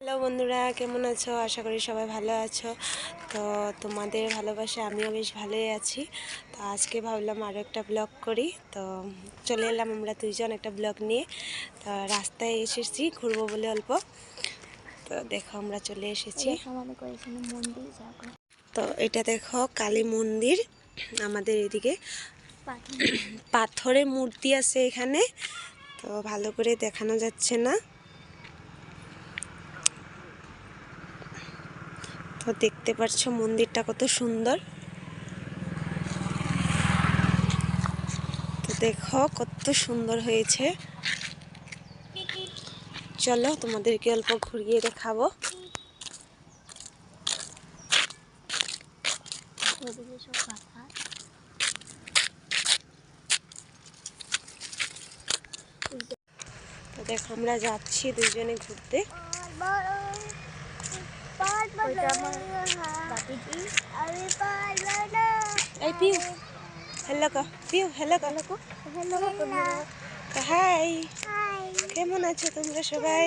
Hello বন্ধুরা, কেমন আছো? আশা করি সবাই ভালো আছো। তো তোমাদের ভালোবাসা আমিও বেশ ভালোই আছি। তো আজকে ভাবলাম আরও একটা ব্লগ করি। তো চলে এলাম আমরা দুইজন একটা ব্লগ নিয়ে। তো রাস্তায় এসেছি ঘুরবো বলে অল্প। তো দেখো আমরা চলে এসেছি। তো এটা দেখো কালী মন্দির। আমাদের এদিকে পাথরের মূর্তি আছে এখানে, তো ভালো করে দেখানো যাচ্ছে না। তো দেখতে পাচ্ছ মন্দিরটা কত সুন্দর। তো দেখো কত সুন্দর হয়েছে। চলো তোমাদেরকে অল্প ঘুরিয়ে দেখাবো। তো দেখো আমরা যাচ্ছি দুইজনে ঘুরতে। এই পিউ হ্যালো ক, পিউ হ্যালো ক। হাই, কেমন আছো তোমরা সবাই?